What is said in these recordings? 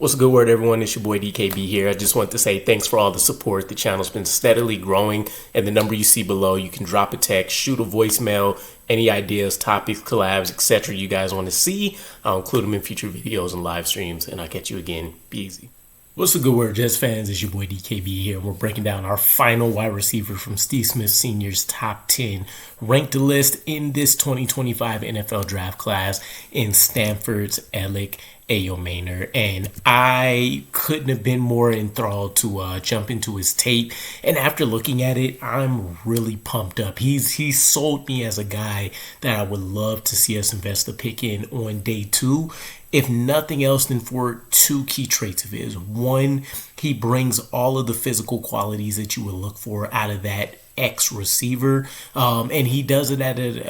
What's a good word, everyone? It's your boy DKB here. I just want to say thanks for all the support. The channel's been steadily growing, and the number you see below, you can drop a text, shoot a voicemail, any ideas, topics, collabs, etc. you guys want to see. I'll include them in future videos and live streams, and I'll catch you again. Be easy. What's a good word, Jets fans? It's your boy DKB here. We're breaking down our final wide receiver from Steve Smith Sr.'s top 10. Ranked the list in this 2025 NFL draft class in Stanford's Elic Ayomanor, and I couldn't have been more enthralled to jump into his tape. And after looking at it, I'm really pumped up. He's sold me as a guy that I would love to see us invest a pick in on day 2. If nothing else than for two key traits of his. One, he brings all of the physical qualities that you would look for out of that X receiver, and he does it at an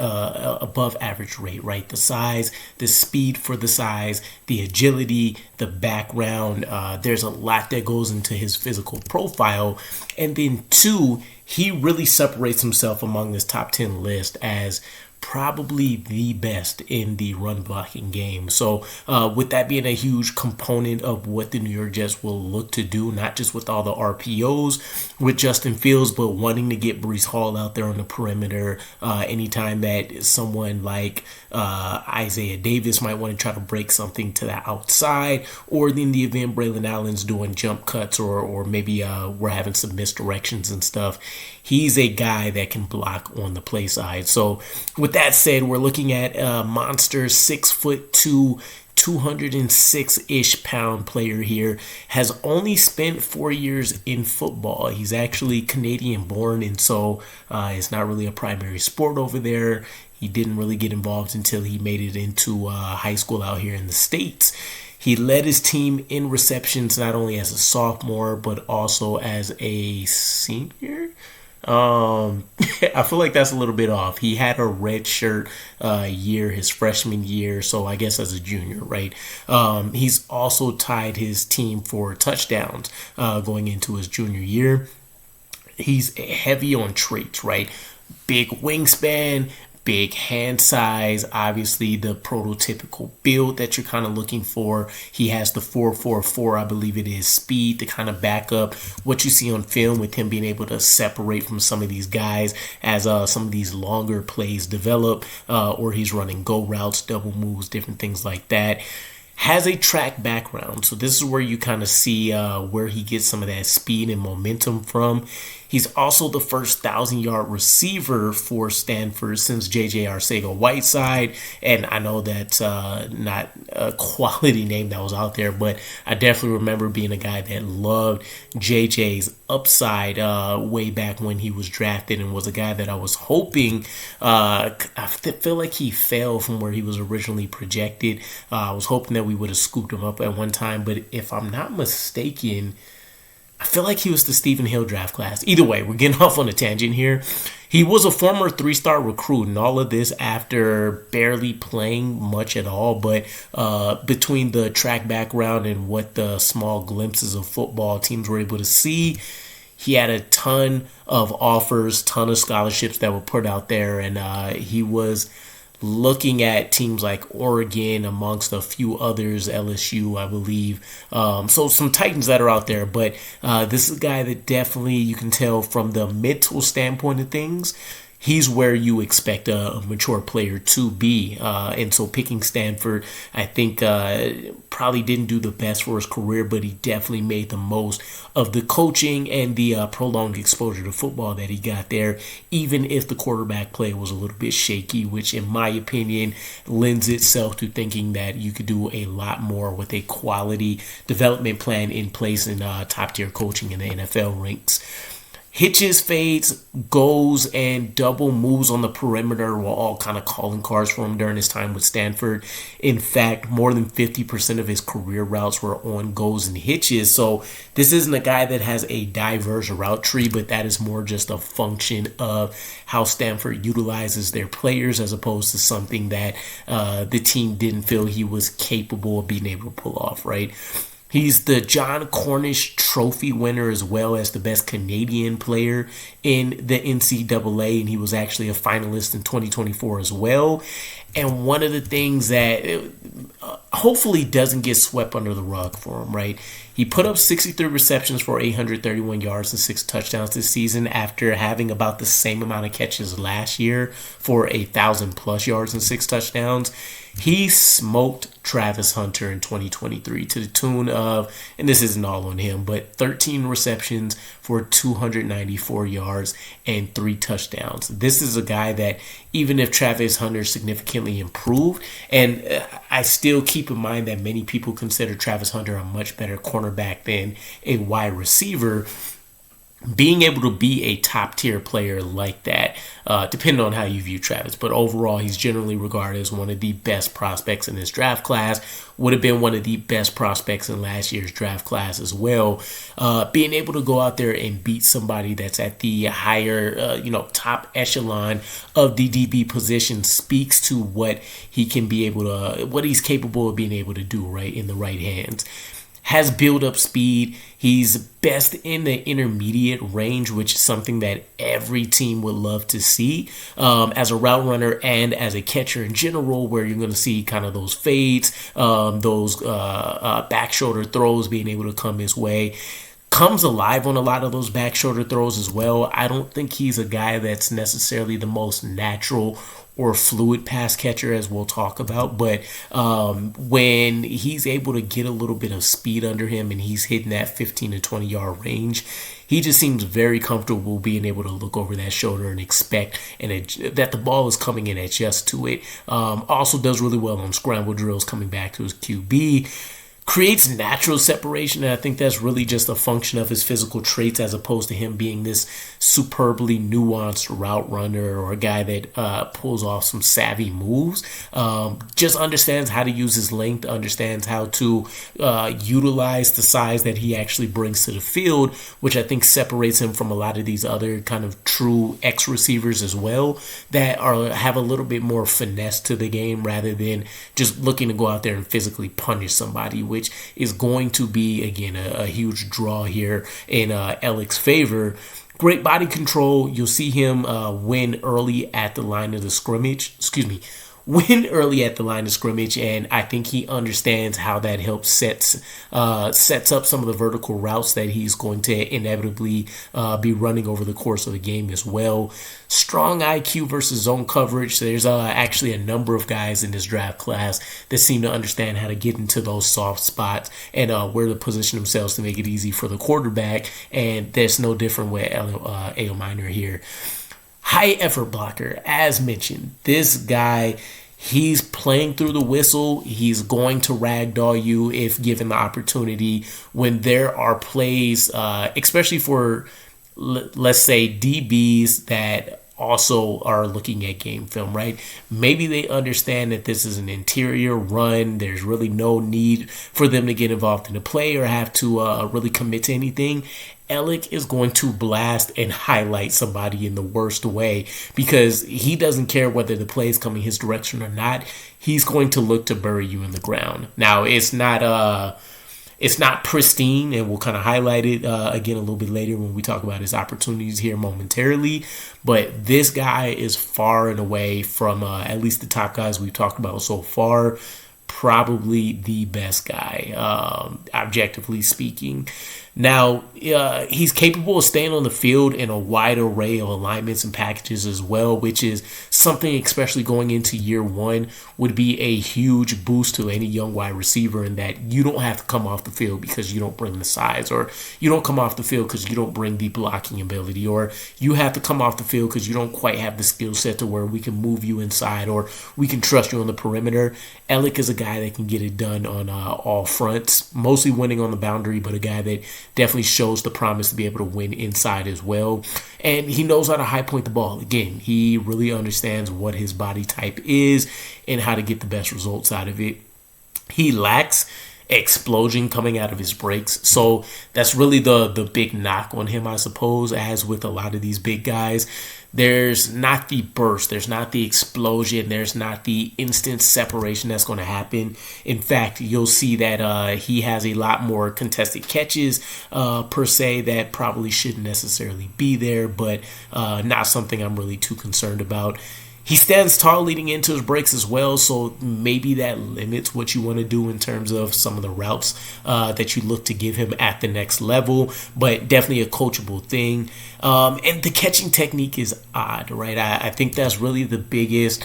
above average rate, right? The size, the speed for the size, the agility, the background. There's a lot that goes into his physical profile. And then 2, he really separates himself among this top 10 list as probably the best in the run blocking game. So with that being a huge component of what the New York Jets will look to do, not just with all the RPOs with Justin Fields, but wanting to get Breece Hall out there on the perimeter anytime that someone like Isaiah Davis might want to try to break something to the outside, or in the event Braylon Allen's doing jump cuts, or maybe we're having some misdirections and stuff. He's a guy that can block on the play side. So with that said, we're looking at a monster 6'2", 206-ish pound player here. Has only spent 4 years in football. He's actually Canadian born, and so it's not really a primary sport over there. He didn't really get involved until he made it into high school out here in the States. He led his team in receptions not only as a sophomore, but also as a senior. I feel like that's a little bit off. He had a red shirt year his freshman year, so I guess as a junior, right? He's also tied his team for touchdowns going into his junior year. He's heavy on traits, right? Big wingspan, big hand size, obviously the prototypical build that you're kind of looking for. He has the 4.44, I believe it is, speed to kind of back up what you see on film with him being able to separate from some of these guys as some of these longer plays develop, or he's running go routes, double moves, different things like that. Has a track background, so this is where you kind of see where he gets some of that speed and momentum from. He's also the first 1,000-yard receiver for Stanford since J.J. Arcega-Whiteside, and I know that's not a quality name that was out there, but I definitely remember being a guy that loved J.J.'s upside way back when he was drafted, and was a guy that I was hoping, I feel like he fell from where he was originally projected. I was hoping that we would have scooped him up at one time, but if I'm not mistaken, I feel like he was the Stephen Hill draft class. Either way, we're getting off on a tangent here. He was a former 3-star recruit, and all of this after barely playing much at all. But between the track background and what the small glimpses of football teams were able to see, he had a ton of offers, ton of scholarships that were put out there, and he was looking at teams like Oregon amongst a few others, LSU, I believe. So some Titans that are out there, but this is a guy that definitely you can tell from the mental standpoint of things, he's where you expect a mature player to be. And so picking Stanford, I think probably didn't do the best for his career, but he definitely made the most of the coaching and the prolonged exposure to football that he got there, even if the quarterback play was a little bit shaky, which in my opinion lends itself to thinking that you could do a lot more with a quality development plan in place in top tier coaching in the NFL ranks. Hitches, fades, goes, and double moves on the perimeter were all kind of calling cards for him during his time with Stanford. In fact, more than 50% of his career routes were on goes and hitches. So this isn't a guy that has a diverse route tree, but that is more just a function of how Stanford utilizes their players as opposed to something that the team didn't feel he was capable of being able to pull off, right? He's the John Cornish Trophy winner as well as the best Canadian player in the NCAA, and he was actually a finalist in 2024 as well. And one of the things that hopefully doesn't get swept under the rug for him, right? He put up 63 receptions for 831 yards and 6 touchdowns this season after having about the same amount of catches last year for 1,000+ yards and 6 touchdowns. He smoked Travis Hunter in 2023 to the tune of, and this isn't all on him, but 13 receptions for 294 yards and 3 touchdowns. This is a guy that even if Travis Hunter significantly improved, and I still keep in mind that many people consider Travis Hunter a much better cornerback than a wide receiver, being able to be a top tier player like that, depending on how you view Travis, but overall he's generally regarded as one of the best prospects in this draft class, would have been one of the best prospects in last year's draft class as well. Being able to go out there and beat somebody that's at the higher, top echelon of the DB position speaks to what he can be able to, what he's capable of being able to do, right, in the right hands. Has build-up speed. He's best in the intermediate range, which is something that every team would love to see as a route runner and as a catcher in general, where you're going to see kind of those fades, those back shoulder throws being able to come his way. Comes alive on a lot of those back shoulder throws as well. I don't think he's a guy that's necessarily the most natural or fluid pass catcher, as we'll talk about, but when he's able to get a little bit of speed under him and he's hitting that 15 to 20 yard range, he just seems very comfortable being able to look over that shoulder and expect that the ball is coming and adjust to it. Also does really well on scramble drills coming back to his QB. Creates natural separation, and I think that's really just a function of his physical traits as opposed to him being this superbly nuanced route runner or a guy that pulls off some savvy moves. Just understands how to use his length, understands how to utilize the size that he actually brings to the field, which I think separates him from a lot of these other kind of true X receivers as well that have a little bit more finesse to the game rather than just looking to go out there and physically punish somebody, which is going to be, again, a huge draw here in Elic's favor. Great body control. You'll see him win early at the line of the scrimmage. Win early at the line of scrimmage, and I think he understands how that helps sets up some of the vertical routes that he's going to inevitably be running over the course of the game as well. Strong IQ versus zone coverage. So there's actually a number of guys in this draft class that seem to understand how to get into those soft spots and where to position themselves to make it easy for the quarterback, and that's no different with Elic Ayomanor here. High effort blocker, as mentioned. This guy, he's playing through the whistle. He's going to ragdoll you if given the opportunity. When there are plays, especially for, let's say, DBs that also are looking at game film, right? Maybe they understand that this is an interior run. There's really no need for them to get involved in the play or have to really commit to anything. Elic is going to blast and highlight somebody in the worst way because he doesn't care whether the play is coming his direction or not. He's going to look to bury you in the ground. Now, it's not pristine, and we'll kind of highlight it again a little bit later when we talk about his opportunities here momentarily. But this guy is far and away from at least the top guys we've talked about so far, probably the best guy, objectively speaking. Now, he's capable of staying on the field in a wide array of alignments and packages as well, which is something, especially going into year one, would be a huge boost to any young wide receiver, in that you don't have to come off the field because you don't bring the size, or you don't come off the field because you don't bring the blocking ability, or you have to come off the field because you don't quite have the skill set to where we can move you inside or we can trust you on the perimeter. Elic is a guy that can get it done on all fronts, mostly winning on the boundary, but a guy that definitely shows the promise to be able to win inside as well. And he knows how to high point the ball. Again, he really understands what his body type is and how to get the best results out of it. He lacks explosion coming out of his breaks. So that's really the big knock on him, I suppose, as with a lot of these big guys. There's not the burst, there's not the explosion, there's not the instant separation that's going to happen. In fact, you'll see that he has a lot more contested catches per se that probably shouldn't necessarily be there, but not something I'm really too concerned about. He stands tall leading into his breaks as well, so maybe that limits what you want to do in terms of some of the routes that you look to give him at the next level, but definitely a coachable thing. And the catching technique is odd, right? I think that's really the biggest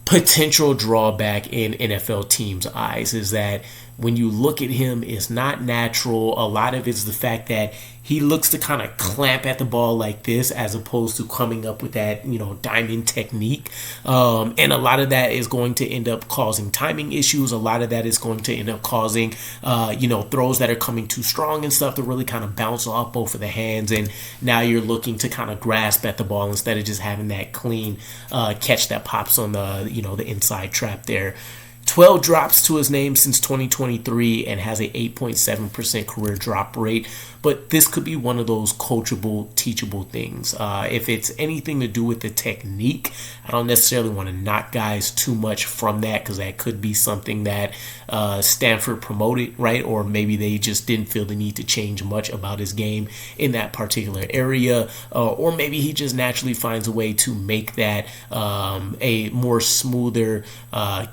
potential drawback in NFL teams' eyes, is that when you look at him, it's not natural. A lot of it's the fact that he looks to kind of clamp at the ball like this, as opposed to coming up with that, diamond technique. And a lot of that is going to end up causing timing issues. A lot of that is going to end up causing, throws that are coming too strong and stuff to really kind of bounce off both of the hands. And now you're looking to kind of grasp at the ball instead of just having that clean catch that pops on the, the inside trap there. 12 drops to his name since 2023 and has a 8.7% career drop rate. But this could be one of those coachable, teachable things. If it's anything to do with the technique, I don't necessarily want to knock guys too much from that, because that could be something that Stanford promoted, right? Or maybe they just didn't feel the need to change much about his game in that particular area. Or maybe he just naturally finds a way to make that a more smoother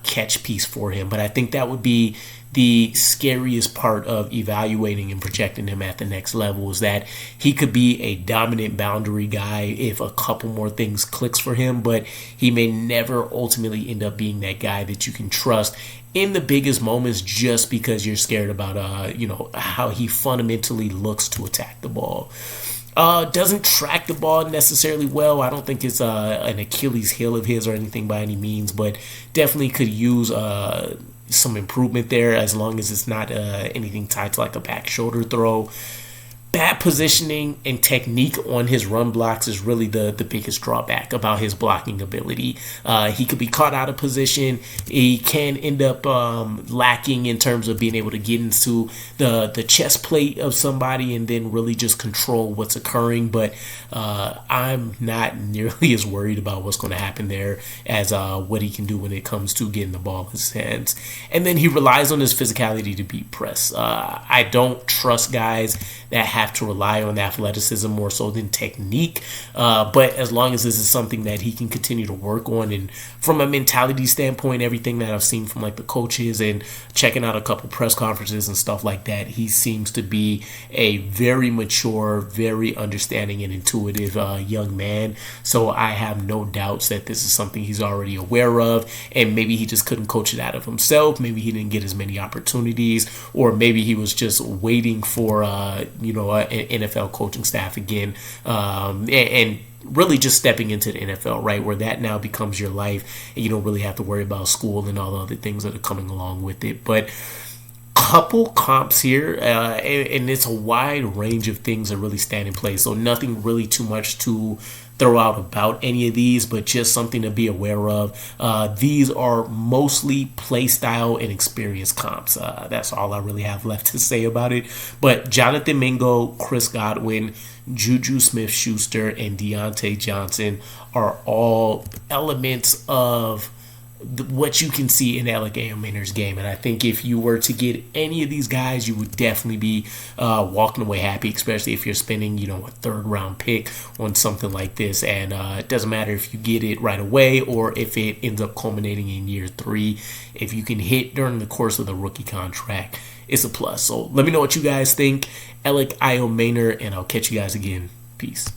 catch piece for him. But I think that would be the scariest part of evaluating and projecting him at the next level, is that he could be a dominant boundary guy if a couple more things clicks for him, but he may never ultimately end up being that guy that you can trust in the biggest moments, just because you're scared about how he fundamentally looks to attack the ball. Doesn't track the ball necessarily well. I don't think it's an Achilles heel of his or anything by any means, but definitely could use some improvement there, as long as it's not anything tied to like a back shoulder throw. Bad positioning and technique on his run blocks is really the biggest drawback about his blocking ability. He could be caught out of position. He can end up lacking in terms of being able to get into the chest plate of somebody and then really just control what's occurring. But I'm not nearly as worried about what's going to happen there as what he can do when it comes to getting the ball in his hands. And then he relies on his physicality to beat press. I don't trust guys that have to rely on athleticism more so than technique, but as long as this is something that he can continue to work on, and from a mentality standpoint, everything that I've seen from like the coaches and checking out a couple press conferences and stuff like that, he seems to be a very mature, very understanding and intuitive young man. So I have no doubts that this is something he's already aware of, and maybe he just couldn't coach it out of himself. Maybe he didn't get as many opportunities, or maybe he was just waiting for an NFL coaching staff again, and really just stepping into the NFL, right, where that now becomes your life and you don't really have to worry about school and all the other things that are coming along with it. But couple comps here, and it's a wide range of things that really stand in place, so nothing really too much to throw out about any of these, but just something to be aware of. These are mostly play style and experience comps. That's all I really have left to say about it. But Jonathan Mingo, Chris Godwin, Juju Smith-Schuster, and Deontay Johnson are all elements of what you can see in Elic Ayomanor's game. And I think if you were to get any of these guys, you would definitely be walking away happy, especially if you're spending, a third round pick on something like this. And it doesn't matter if you get it right away or if it ends up culminating in year 3. If you can hit during the course of the rookie contract, it's a plus. So let me know what you guys think. Elic Ayomanor, and I'll catch you guys again. Peace.